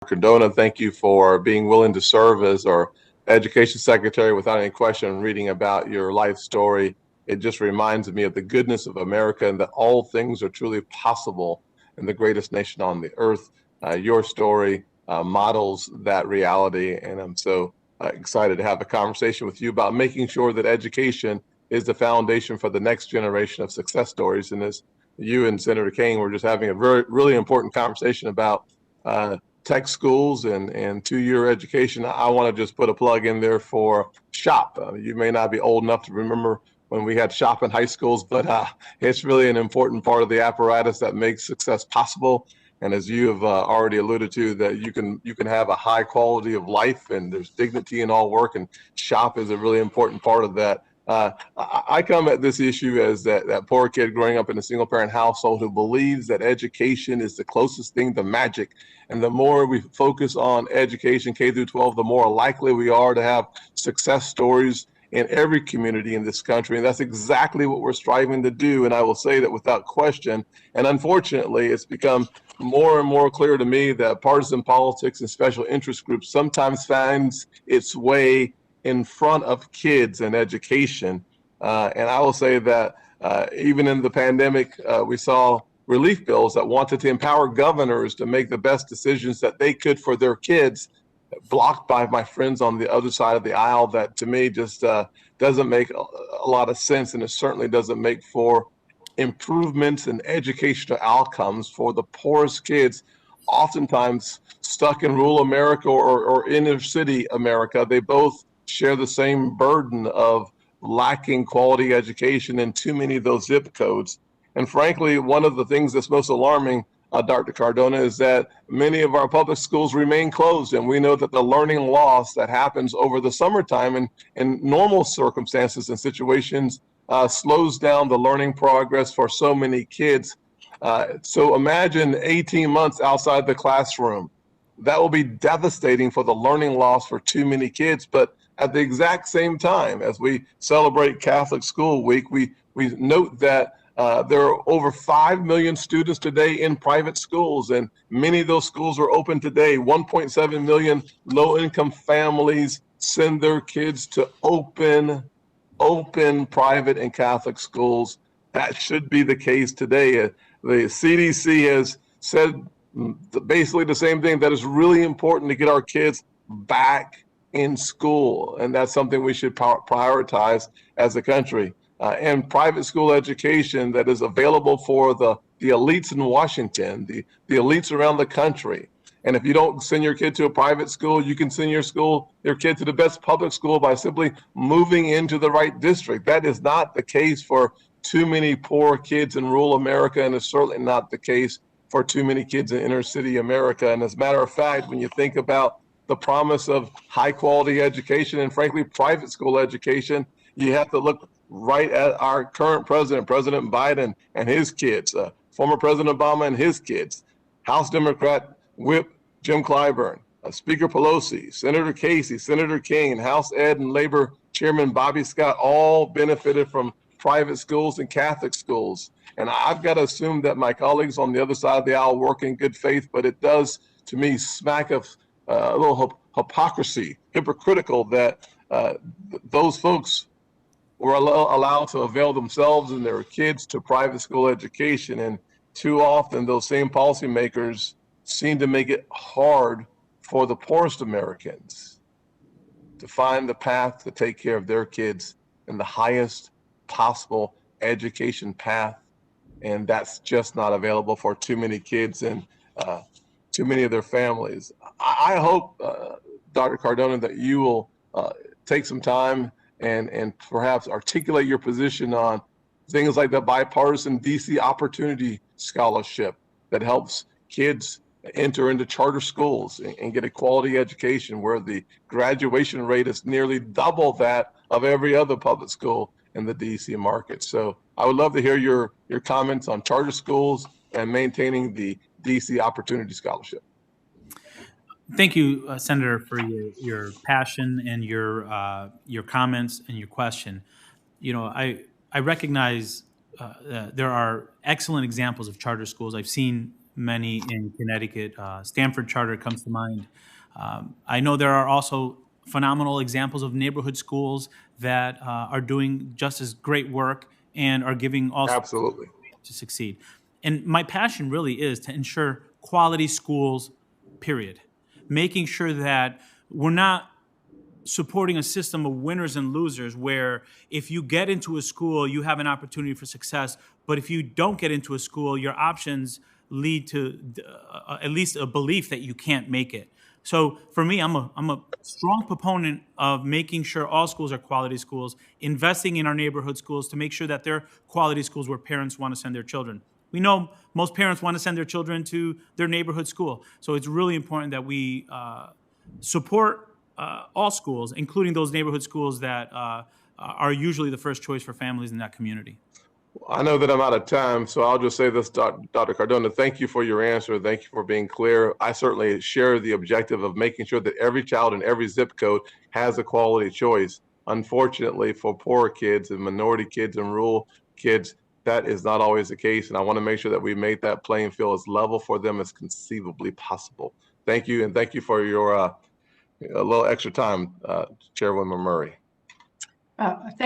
Cardona, thank you for being willing to serve as our Education Secretary. Without any question, reading about your life story, it just reminds me of the goodness of America and that all things are truly possible in the greatest nation on the earth. Your story models that reality, and I'm so excited to have a conversation with you about making sure that education is the foundation for the next generation of success stories. And as you and Senator King were just having a really important conversation about tech schools and two-year education, I want to just put a plug in there for SHOP. You may not be old enough to remember when we had SHOP in high schools, but it's really an important part of the apparatus that makes success possible. And as you have already alluded to, that you can have a high quality of life and there's dignity in all work, and SHOP is a really important part of that. I come at this issue as that poor kid growing up in a single parent household who believes that education is the closest thing to magic. And the more we focus on education, K through 12, the more likely we are to have success stories in every community in this country. And that's exactly what we're striving to do. And I will say that without question. And unfortunately, it's become more and more clear to me that partisan politics and special interest groups sometimes finds its way in front of kids and education. And I will say that even in the pandemic, we saw relief bills that wanted to empower governors to make the best decisions that they could for their kids, blocked by my friends on the other side of the aisle. That to me just doesn't make a lot of sense, and it certainly doesn't make for improvements in educational outcomes for the poorest kids, oftentimes stuck in rural America or inner city America. They both share the same burden of lacking quality education in too many of those zip codes. And frankly, one of the things that's most alarming, Dr. Cardona, is that many of our public schools remain closed. And we know that the learning loss that happens over the summertime and in normal circumstances and situations slows down the learning progress for so many kids. So imagine 18 months outside the classroom. That will be devastating for the learning loss for too many kids. But at the exact same time, as we celebrate Catholic School Week, we note that there are over 5 million students today in private schools, and many of those schools are open today. 1.7 million low-income families send their kids to open private and Catholic schools. That should be the case today. The CDC has said basically the same thing, that it's really important to get our kids back in school, and that's something we should prioritize as a country. And private school education that is available for the elites in Washington, the elites around the country. And if you don't send your kid to a private school, you can send your kid to the best public school by simply moving into the right district. That is not the case for too many poor kids in rural America, and it's certainly not the case for too many kids in inner city America. And as a matter of fact, when you think about the promise of high quality education and frankly private school education, you have to look right at our current president, President Biden, and his kids, former President Obama and his kids, House Democrat Whip Jim Clyburn, Speaker Pelosi, Senator Casey, Senator King, and House Ed and Labor Chairman Bobby Scott all benefited from private schools and Catholic schools. And I've got to assume that my colleagues on the other side of the aisle work in good faith, but it does, to me, smack of a little hypocrisy, hypocritical that those folks were allowed to avail themselves and their kids to private school education. And too often those same policymakers seem to make it hard for the poorest Americans to find the path to take care of their kids in the highest possible education path. And that's just not available for too many kids and too many of their families. I hope, Dr. Cardona, that you will take some time and perhaps articulate your position on things like the bipartisan DC Opportunity Scholarship that helps kids enter into charter schools and get a quality education where the graduation rate is nearly double that of every other public school in the DC market. So I would love to hear your comments on charter schools and maintaining the DC Opportunity Scholarship. Thank you, Senator, for your passion and your comments and your question. You know, I recognize there are excellent examples of charter schools. I've seen many in Connecticut. Stanford Charter comes to mind. I know there are also phenomenal examples of neighborhood schools that are doing just as great work and are giving all Absolutely. to succeed. And my passion really is to ensure quality schools, period. Making sure that we're not supporting a system of winners and losers where if you get into a school, you have an opportunity for success. But if you don't get into a school, your options lead to at least a belief that you can't make it. So for me, I'm a strong proponent of making sure all schools are quality schools, investing in our neighborhood schools to make sure that they're quality schools where parents want to send their children. We know most parents want to send their children to their neighborhood school. So it's really important that we support all schools, including those neighborhood schools that are usually the first choice for families in that community. I know that I'm out of time, so I'll just say this, Dr. Cardona, thank you for your answer. Thank you for being clear. I certainly share the objective of making sure that every child in every zip code has a quality choice. Unfortunately, for poorer kids and minority kids and rural kids, that is not always the case. And I want to make sure that we make that playing field as level for them as conceivably possible. Thank you. And thank you for your a little extra time, Chairwoman Murray. Thank